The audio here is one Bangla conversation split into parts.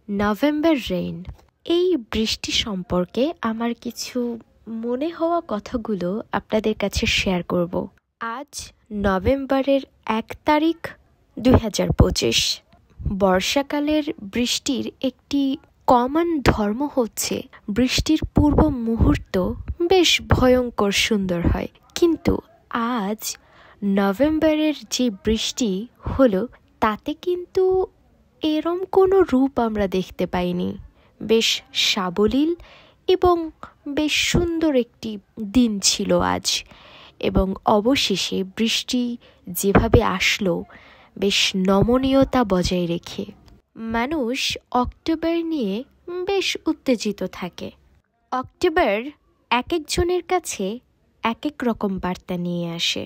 November rain. এই বৃষ্টি সম্পর্কে আমার কিছু মনে হওয়া কথাগুলো আপনাদের কাছে শেয়ার করব। আজ নভেম্বরের 1 তারিখ 2025। বর্ষাকালের বৃষ্টির একটি কমন ধর্ম হচ্ছে বৃষ্টির পূর্ব মুহূর্ত বেশ ভয়ঙ্কর সুন্দর হয়, কিন্তু আজ নভেম্বরের যে বৃষ্টি হলো তাতে কিন্তু এরম কোনো রূপ আমরা দেখতে পাইনি। বেশ সাবলীল এবং বেশ সুন্দর একটি দিন ছিল আজ, এবং অবশেষে বৃষ্টি যেভাবে আসলো বেশ নমনীয়তা বজায় রেখে। মানুষ অক্টোবর নিয়ে বেশ উত্তেজিত থাকে। অক্টোবর এক একজনের কাছে এক এক রকম বার্তা নিয়ে আসে,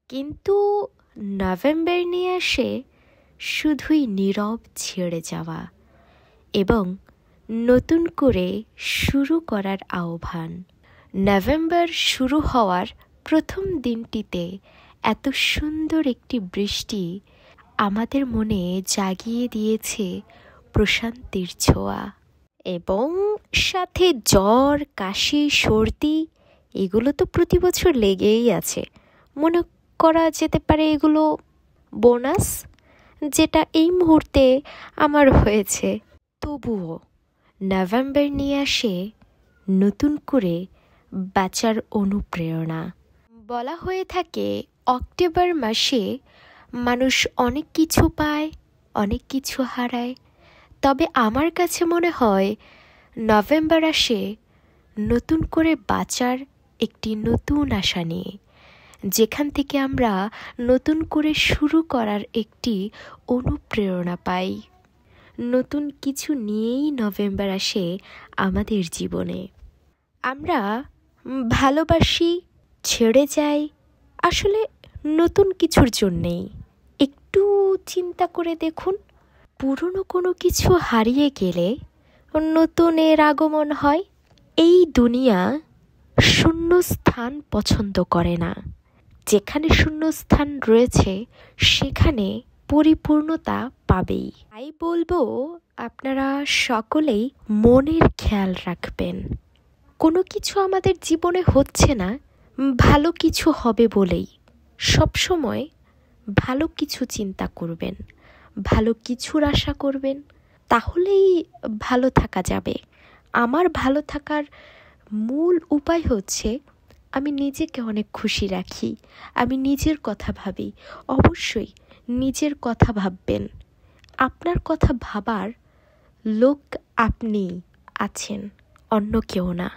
কিন্তু নভেম্বর নিয়ে আসে শুধুই নীরব ছেড়ে যাওয়া এবং নতুন করে শুরু করার আহ্বান। নভেম্বর শুরু হওয়ার প্রথম দিনটিতে এত সুন্দর একটি বৃষ্টি আমাদের মনে জাগিয়ে দিয়েছে প্রশান্তির ছোঁয়া, এবং সাথে জ্বর, কাশি, সর্দি এগুলো তো প্রতি বছর লেগেই আছে। মনে করা যেতে পারে এগুলো বোনাস, যেটা এই মুহূর্তে আমার হয়েছে। তবুও নভেম্বর নিয়ে আসে নতুন করে বাঁচার অনুপ্রেরণা। বলা হয়ে থাকে অক্টোবর মাসে মানুষ অনেক কিছু পায়, অনেক কিছু হারায়, তবে আমার কাছে মনে হয় নভেম্বর আসে নতুন করে বাঁচার একটি নতুন আশা নিয়ে, যেখান থেকে আমরা নতুন করে শুরু করার একটি অনুপ্রেরণা পাই। নতুন কিছু নিয়েই নভেম্বর আসে আমাদের জীবনে। আমরা ভালোবাসি, ছেড়ে যাই আসলে নতুন কিছুর জন্যেই। একটু চিন্তা করে দেখুন, পুরনো কোনো কিছু হারিয়ে গেলে নতুনের আগমন হয়। এই দুনিয়া শূন্য স্থান পছন্দ করে না। যেখানে শূন্য স্থান রয়েছে সেখানে পরিপূর্ণতা পাবেই। তাই বলবো, আপনারা সকলেই মনের খেয়াল রাখবেন। কোনো কিছু আমাদের জীবনে হচ্ছে না ভালো কিছু হবে বলেই। সবসময় ভালো কিছু চিন্তা করবেন, ভালো কিছুর আশা করবেন, তাহলেই ভালো থাকা যাবে। আমার ভালো থাকার মূল উপায় হচ্ছে আমি নিজেকে অনেক খুশি রাখি, আমি নিজের কথা ভাবি। অবশ্যই নিজের কথা ভাববেন। আপনার কথা ভাবার লোক আপনি আছেন, অন্য কেউ না।